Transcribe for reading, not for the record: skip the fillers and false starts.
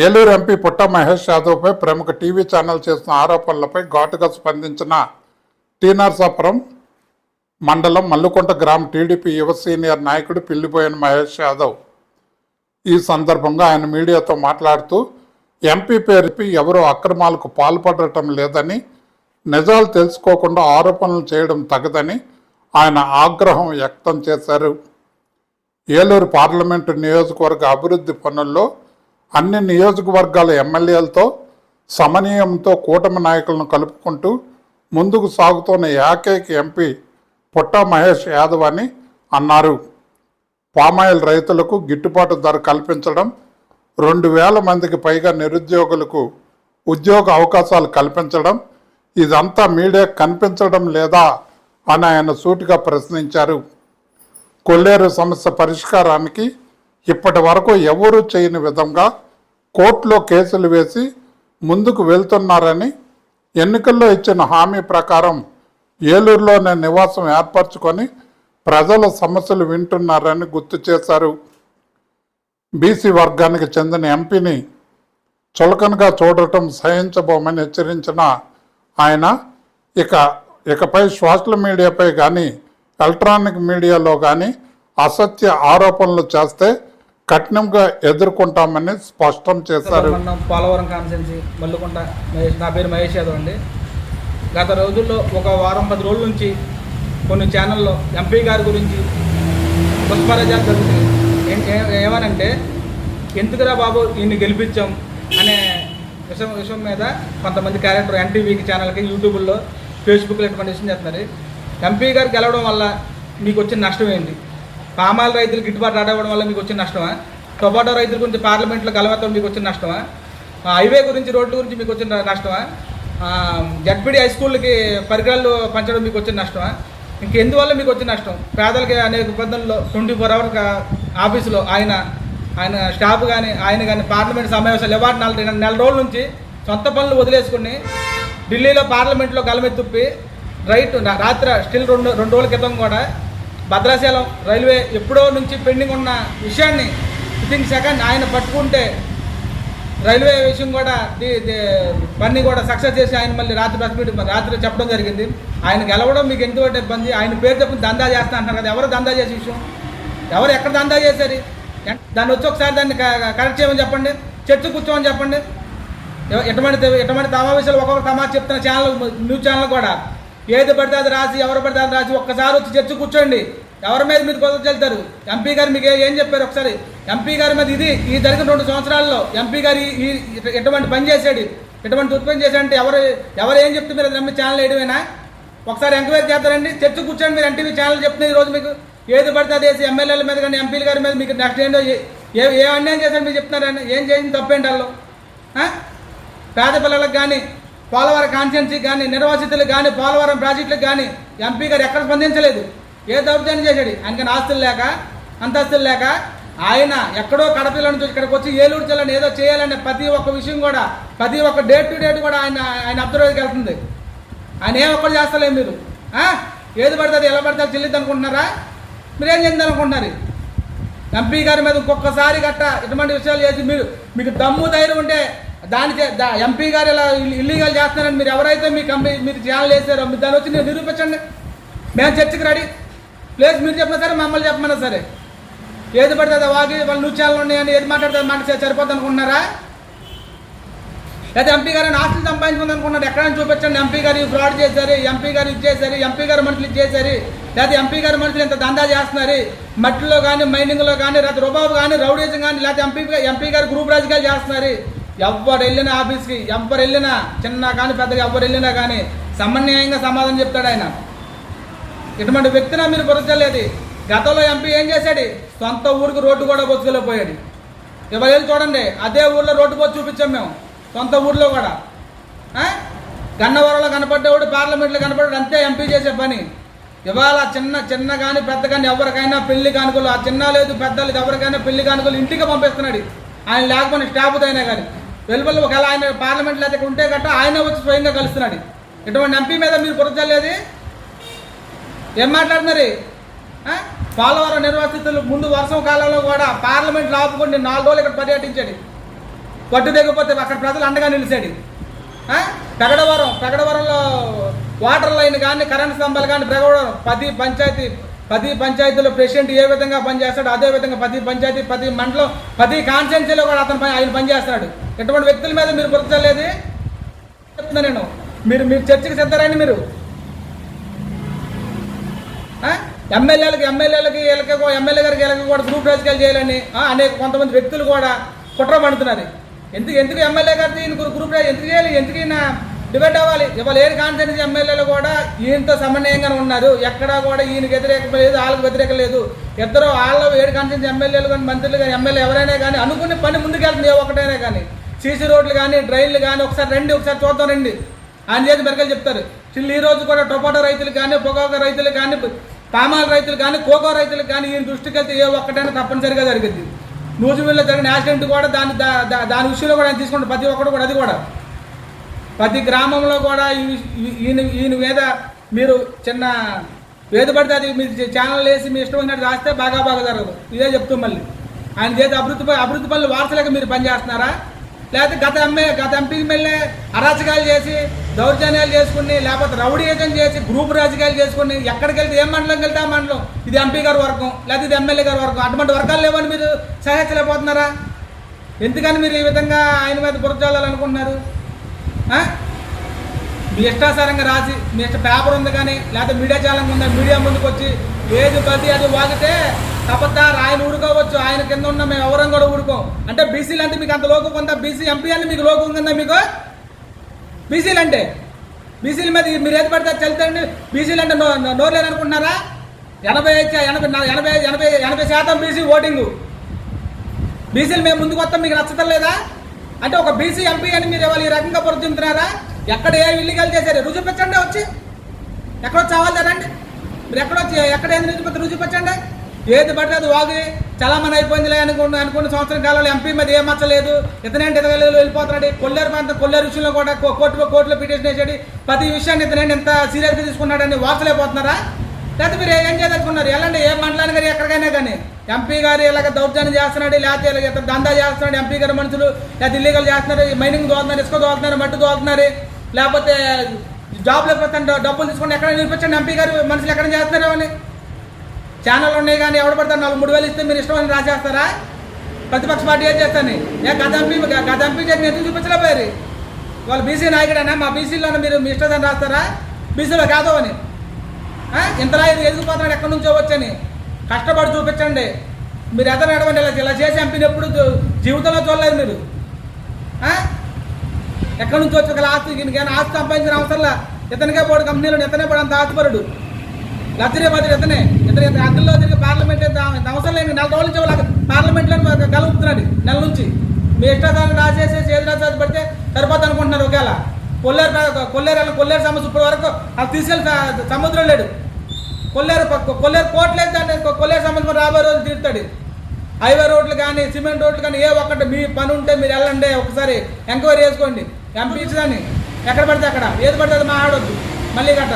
Eluru MP పుట్ట మహేష్ యాదవ్పై ప్రముఖ TV channel చేసిన ఆరోపణలపై ఘాటుగా స్పందించిన టీ నరసాపురం మండలం మల్లుకుంట గ్రామ టీడీపీ యువ సీనియర్ నాయకుడు పిల్లిపోయిన మహేష్ యాదవ్. ఈ సందర్భంగా ఆయన మీడియాతో మాట్లాడుతూ ఎంపీ పేరుపై ఎవరూ అక్రమాలకు పాల్పడటం లేదని, నిజాలు తెలుసుకోకుండా ఆరోపణలు చేయడం తగదని ఆయన ఆగ్రహం వ్యక్తం చేశారు. ఏలూరు పార్లమెంటు నియోజకవర్గ అభివృద్ధి పనుల్లో అన్ని నియోజకవర్గాల ఎమ్మెల్యేలతో సమన్వయంతో కూటమి నాయకులను కలుపుకుంటూ ముందుకు సాగుతున్న ఏకైక ఎంపీ పుట్ట మహేష్ యాదవ్ అని అన్నారు. పామాయిల్ రైతులకు గిట్టుబాటు ధర కల్పించడం, 2,000 మందికి పైగా నిరుద్యోగులకు ఉద్యోగ అవకాశాలు కల్పించడం, ఇదంతా మీడియాకు కనిపించడం లేదా అని ఆయన సూటిగా ప్రశ్నించారు. కొల్లేరు సమస్య పరిష్కారానికి ఇప్పటి వరకు ఎవరూ చేయని విధంగా కోర్టులో కేసులు వేసి ముందుకు వెళ్తున్నారని, ఎన్నికల్లో ఇచ్చిన హామీ ప్రకారం ఏలూరులోనే నివాసం ఏర్పరచుకొని ప్రజల సమస్యలు వింటున్నారని గుర్తు చేశారు. బీసీ వర్గానికి చెందిన ఎంపీని చులకనగా చూడటం సహించబోమని హెచ్చరించిన ఆయన ఇకపై సోషల్ మీడియాపై కానీ ఎలక్ట్రానిక్ మీడియాలో కానీ అసత్య ఆరోపణలు చేస్తే కఠినంగా ఎదుర్కొంటామని స్పష్టం చేశారు. పోలవరం కాన్స్టిట్యున్సీ మల్లుకుంట నా పేరు మహేష్ యాదవ్ అండి. గత రోజుల్లో ఒక వారం 10 రోజుల నుంచి కొన్ని ఛానల్లో ఎంపీ గారి గురించి పుష్పరజాలు జరుగుతుంది. ఏమనంటే ఎందుకురా బాబు ఈయన్ని గెలిపించాం అనే విషయం మీద కొంతమంది క్యారెక్టర్ ఎన్టీవీకి ఛానల్కి యూట్యూబ్లో ఫేస్బుక్లో రికమెండేషన్ చేస్తున్నారు. ఎంపీ గారు గెలవడం వల్ల మీకు వచ్చిన నష్టం ఏంటి? పామాయిల్ రైతులు గిట్టుబాటు రావడం వల్ల మీకు వచ్చిన నష్టమా? టొబాటో రైతుల గురించి పార్లమెంట్లో గెలవడం మీకు వచ్చిన నష్టమా? హైవే గురించి, రోడ్ల గురించి మీకు వచ్చిన నష్టమా? జడ్పీడీ హై స్కూళ్ళకి పరికరాలు పంచడం మీకు వచ్చిన నష్టమా? ఇంకెందువల్ల మీకు వచ్చిన నష్టం? పేదలకి అనేక ఇబ్బందుల్లో 24 అవర్స్ ఆఫీసులో ఆయన స్టాఫ్ కానీ ఆయన కానీ పార్లమెంట్ సమావేశాలు ఇవాటి 4 రోజుల నుంచి సొంత పనులు వదిలేసుకుని ఢిల్లీలో పార్లమెంట్లో గలమెత్తుప్పి రాత్రి స్టిల్ 2 రోజుల క్రితం కూడా భద్రాచలం రైల్వే ఎప్పుడో నుంచి పెండింగ్ ఉన్న విషయాన్ని వితిన్ సెకండ్ ఆయన పట్టుకుంటే రైల్వే విషయం కూడా పని కూడా సక్సెస్ చేసి ఆయన మళ్ళీ రాత్రి చెప్పడం జరిగింది. ఆయన గెలవడం మీకు ఎంతో ఇబ్బంది. ఆయన పేరు చెప్పి దందా చేస్తా అంటారు కదా, ఎవరు దందా చేసే విషయం? ఎవరు ఎక్కడ దందా చేశారు? దాన్ని వచ్చి ఒకసారి దాన్ని కరెక్ట్ చేయమని చెప్పండి, చర్చ కూర్చోమని చెప్పండి. ఎటువంటి సమావేశాలు ఒక్కొక్క తమాషా చెప్తున్న ఛానల్, న్యూస్ ఛానల్ కూడా ఏది పడితే అది రాసి, ఎవరు పడితే అది రాసి ఒక్కసారి వచ్చి చర్చ కూర్చోండి. ఎవరి మీద మీరు కొత్త వెళ్తారు? ఎంపీ గారు మీకు ఏం చెప్పారు? ఒకసారి ఎంపీ గారి మీద ఈ జరిగిన 2 సంవత్సరాల్లో ఎంపీ గారు ఎటువంటి పని చేశాడు, ఎటువంటి ఉత్పత్తి చేశాడంటే ఎవరు ఏం చెప్తే మీరు నమ్మి ఛానల్ వేయడమేనా? ఒకసారి ఎంక్వైరీ చేస్తారండి, చర్చ కూర్చోండి. మీరు ఎన్టీవీ ఛానల్ చెప్తున్నారు ఈరోజు మీకు ఏది పడితే అది వేసి ఎమ్మెల్యేల మీద కానీ ఎంపీల గారి మీద మీకు నెక్స్ట్ ఏంటో ఏ అన్యాయం చేశారు మీరు చెప్తున్నారండి. ఏం చేసింది తప్పేంటి వాళ్ళు? పేద పిల్లలకు కానీ, పోలవరం కాన్స్టిట్యున్సీకి కానీ, నిర్వాసితులకు కానీ, పోలవరం ప్రాజెక్టులకు కానీ ఎంపీ గారు ఎక్కడ స్పందించలేదు. ఏ దౌర్జన్యం చేశాడు? ఆయనకన్నా ఆస్తులు లేక, అంతస్తులు లేక ఆయన ఎక్కడో కడపలో నుంచి ఇక్కడికి వచ్చి ఏలూరు జిల్లాని ఏదో చేయాలనే ప్రతి ఒక్క విషయం కూడా, ప్రతి ఒక్క డేట్ టు డేట్ కూడా ఆయన అబ్జర్వేకి వెళ్తుంది. ఆయన ఏం ఒక్కటి చేస్తలేదు. మీరు ఏది పడుతుంది ఎలా పడుతుంది చెల్లిద్ది అనుకుంటున్నారా? మీరేం చెంది అనుకుంటున్నారు? ఎంపీ గారి మీద ఇంకొకసారి గట్ట ఇటువంటి విషయాలు చేసి మీకు దమ్ము ధైర్యం ఉంటే ఎంపీ గారు ఇలా ఇల్లీగల్ చేస్తున్నారని మీరు ఎవరైతే మీ కంపెనీ మీరు ఛానల్ వేసారో మీరు దాన్ని వచ్చి నిరూపించండి. మేము చర్చకి రెడీ. ప్లేస్ మీరు చెప్పినా సరే, మమ్మల్ని చెప్పమన్నా సరే. ఏది పడితే వాగి వాళ్ళు న్యూస్ ఛానల్ ఉన్నాయని ఏది మాట్లాడితే మాట సరిపోద్ది అనుకుంటున్నారా? లేదా ఎంపీ గారిని ఆస్తులు సంపాదించుకుంది అనుకున్నారు? ఎక్కడైనా చూపించండి. ఎంపీ గారు ఫ్రాడ్ చేశారు, ఎంపీ గారు ఇది చేశారు, ఎంపీ గారు మనుషులు ఇది చేశారు, లేదా ఎంపీ గారి మనుషులు ఇంత దందా చేస్తున్నారు, మట్టిలో కానీ, మైనింగ్లో కానీ, లేదా రుబాబు కానీ, రౌడీజం కానీ, లేదా ఎంపీ గారు గ్రూప్ రాజకీయాలు చేస్తున్నారు. ఎవరు వెళ్ళినా ఆఫీస్కి, ఎవరు వెళ్ళినా చిన్న కానీ పెద్దగా ఎవరు వెళ్ళినా కానీ సమన్వయంగా సమాధానం చెప్తాడు ఆయన. ఇటువంటి వ్యక్తిన మీరు గుర్తించలేదు. గతంలో ఎంపీ ఏం చేశాడు? సొంత ఊరికి రోడ్డు కూడా బొచ్చుకెళ్ళిపోయాడు. ఎవరు వెళ్ళి చూడండి, అదే ఊళ్ళో రోడ్డు పోసి చూపించాం మేము. సొంత ఊర్లో కూడా గన్నవరంలో కనపడ్డవాడు, పార్లమెంట్లో కనపడ్డాడు, అంతే ఎంపీ చేసే పని. ఇవాళ చిన్న కానీ పెద్ద కానీ ఎవరికైనా పెళ్లి కానుకలు, ఆ చిన్న లేదు పెద్ద లేదు, ఎవరికైనా పెళ్లి కానుకలు ఇంటికి పంపిస్తున్నాడు. ఆయన లేకపోయినా స్టాఫ్ అయినా కానీ వెలుపల ఒకవేళ ఆయన పార్లమెంట్లో అయితే ఉంటే గట్ట ఆయన వచ్చి స్వయంగా కలుస్తున్నాడు. ఇటువంటి ఎంపీ మీద మీరు గుర్తించలేదు. ఏం మాట్లాడుతున్నారు? పోలవరం నిర్వాసితులు ముందు వర్షం కాలంలో కూడా పార్లమెంట్లో ఆపుకొని 4 రోజులు ఇక్కడ పర్యటించాడు. పట్టు దిగపోతే అక్కడ ప్రజలు అండగా నిలిచాడు. పెగడవరంలో వాటర్ లైన్ కానీ కరెంట్ స్తంభాలు కానీ ప్రగడవరం 10 పంచాయతీలో ప్రెసిడెంట్ ఏ విధంగా పనిచేస్తాడు అదే విధంగా 10 పంచాయతీ 10 మండలం 10 కాన్స్టిట్యున్సీలో కూడా ఆయన పనిచేస్తున్నాడు. ఎటువంటి వ్యక్తుల మీద మీరు గుర్తించలేదు చెప్తున్నా నేను. మీరు చర్చకి సిద్ధరండి. మీరు ఎమ్మెల్యేలకి ఎమ్మెల్యే గారికి వీళ్ళకి కూడా గ్రూప్ రాజకీయాలు చేయాలని అనేక కొంతమంది వ్యక్తులు కూడా కుట్ర పడుతున్నారు. ఎందుకు ఎమ్మెల్యే గారికి ఈయన గ్రూప్ ఎందుకు చేయాలి? ఎందుకు ఈయన డిబేట్ అవ్వాలి? ఇవాళ ఏడు కాన్స్టిట్యున్సీ ఎమ్మెల్యేలు కూడా ఈయనతో సమన్వయంగానే ఉన్నారు. ఎక్కడా కూడా ఈయనకి వ్యతిరేకం లేదు, వాళ్ళకి వ్యతిరేకం లేదు. ఇద్దరు వాళ్ళ 7 కాన్స్టిట్యున్సీ ఎమ్మెల్యేలు కానీ మంత్రులు కానీ ఎమ్మెల్యే ఎవరైనా కానీ అనుకునే పని ముందుకెళ్తుంది. ఏ ఒక్కటైనా కానీ సీసీ రోడ్లు కానీ డ్రైన్లు కానీ ఒకసారి చూద్దాం రండి ఆయన చేతి మెరకలు చెప్తారు. ఈ రోజు కూడా టొమాటో రైతులు కానీ పొగాకు రైతులు కానీ పామాల రైతులు కానీ కోకో రైతులకు కానీ ఈయన దృష్టికి వెళ్తే ఏ ఒక్కటైనా తప్పనిసరిగా జరిగింది. నూజివీడులో జరిగిన యాక్సిడెంట్ కూడా దాని విషయంలో కూడా ఆయన తీసుకుంటారు. ప్రతి ఒక్కరు కూడా అది కూడా ప్రతి గ్రామంలో కూడా ఈయన మీద మీరు చిన్న ఏది పడితే అది మీరు ఛానల్ వేసి మీ ఇష్టం వచ్చినట్టు రాస్తే బాగా జరగదు. ఇదే చెప్తూ మళ్ళీ ఆయన చేతి అభివృద్ధి పనులు వారసలేక మీరు పనిచేస్తున్నారా? లేకపోతే గత ఎంపీ ఎమ్మెల్యే అరాచకాలు చేసి దౌర్జన్యాలు చేసుకుని లేకపోతే రౌడీజం చేసి గ్రూప్ రాజకీయాలు చేసుకుని ఎక్కడికి వెళ్తే ఏ మండలంకి వెళ్తే ఆ మండలం ఇది ఎంపీ గారి వర్గం లేకపోతే ఇది ఎమ్మెల్యే గారి వర్గం అటువంటి వర్గాలు లేవని మీరు సహాయించలేకపోతున్నారా? ఎందుకని మీరు ఈ విధంగా ఆయన మీద బురజాలనుకుంటున్నారు? మీ ఇష్టాసారంగా రాసి మీ ఇష్ట పేపర్ ఉంది కానీ లేకపోతే మీడియా ఛానల్ ఉందా మీడియా ముందుకు వచ్చి ఏది ప్రతి అది వాగితే తప్పదారు ఆయన ఊరుకోవచ్చు. ఆయన కింద ఉన్న మేము ఎవరం కూడా ఊరుకోం. అంటే బీసీలు అంటే మీకు అంత లోకం ఉందా? బీసీ ఎంపీ అని మీకు లోకం ఉందా? మీకు బీసీలు అంటే బీసీల మీద మీరు ఏది పడితే చల్లుతండి. బీసీలు అంటే నోర్లేరు అనుకుంటున్నారా? 80% బీసీ ఓటింగు. బీసీలు మేము ముందుకు వస్తాం మీకు నచ్చతం లేదా? అంటే ఒక బీసీ ఎంపీ అని మీరు ఇవాళ ఈ రకంగా పొరుచుతున్నారా? ఎక్కడ ఏ ఇల్లీగల్ చేశారు రుజుపెట్టండి. వచ్చి ఎక్కడొచ్చి అవ్వాలి మీరు ఎక్కడ ఏది రుజుపెట్టండి. ఏది పడితే అది వాగి చలామణి అయిపోయిందిలే అనుకున్న సంవత్సరం కాలంలో ఎంపీ మీద ఏం మచ్చలేదు. ఇతనేంటి ఎదగలేదు వెళ్ళిపోతున్నాడు. కొల్లేరు విషయంలో కూడా కోర్టులో పిటిషన్ వేసాడు. ప్రతి విషయాన్ని ఇతనేంటి ఎంత సీరియస్గా తీసుకున్నాడని వార్తలైపోతున్నారా? లేకపోతే మీరు ఏం చేయదలుచుకున్నారు? ఎలాంటి ఏ మండలానికి కానీ ఎక్కడికైనా కానీ ఎంపీ గారు ఇలాగ దౌర్జన్యం చేస్తున్నాడు లేకపోతే ఇలాగ దందా చేస్తున్నాడు ఎంపీ గారు మనుషులు లేకపోతే ఇల్లీగల్ చేస్తున్నారు మైనింగ్ దోలుతున్నారు ఇసుక దోలుతున్నారు మట్టి దోలుతున్నారు లేకపోతే జాబ్లో డబ్బులు తీసుకుని ఎక్కడ నిలిపించండి ఎంపీ గారు మనుషులు ఎక్కడ చేస్తున్నారు అని ఛానల్ ఉన్నాయి కానీ ఎవడు పడతారు 4-3 వేలు ఇస్తే మీరు ఇష్టమని రాసేస్తారా? ప్రతిపక్ష పార్టీ ఏం చేస్తాను గత ఎంపీ చేసి ఎందుకు చూపించలేకపోయారు? వాళ్ళు బీసీ నాయకుడైనా మా బీసీలో మీరు మీ ఇష్టం రాస్తారా? బీసీలో కాదో అని ఇంతలా ఎదిగిపోతున్నాడు ఎక్కడి నుంచో వచ్చని కష్టపడి చూపించండి. మీరు ఎదరు నడవండి. ఇలా చేసి ఎంపీని ఎప్పుడు జీవితంలో చూడలేదు మీరు. ఎక్కడి నుంచి వచ్చి ఒక ఆస్తి కానీ ఆస్తి సంపాదించిన అవసరంలా ఇతనికే పోడు కంపెనీలో ఇతనే పోడు అంత ఆస్తిపరుడు లచ్చరే బదులు ఇతనే అద్దెల్లో తిరిగి పార్లమెంట్ అవసరం లేని 4 రోజుల నుంచి వాళ్ళకి పార్లమెంట్లో కలుపుతున్నాడు. నెల నుంచి మీ ఇష్టాన్ని రాసేసి ఏది రాసేసి పడితే సరిపోద్ది అనుకుంటున్నారు. ఒకవేళ కొల్లేరు సమస్య ఇప్పటి వరకు అది తీసుకెళ్ళి సముద్రం లేడు. కొల్లేరు కోర్టు లేదు. దాన్ని కొల్లేరు సమస్య రాబోయే రోజులు తీరుతాడు. హైవే రోడ్లు కానీ సిమెంట్ రోడ్లు కానీ ఏ ఒక్కటి మీ పని ఉంటే మీరు వెళ్ళండి ఒకసారి ఎంక్వైరీ చేసుకోండి. ఎంపీ కానీ ఎక్కడ పడితే అక్కడ ఏది పడితే అది మాట్లాడొద్దు మళ్ళీ గట్ట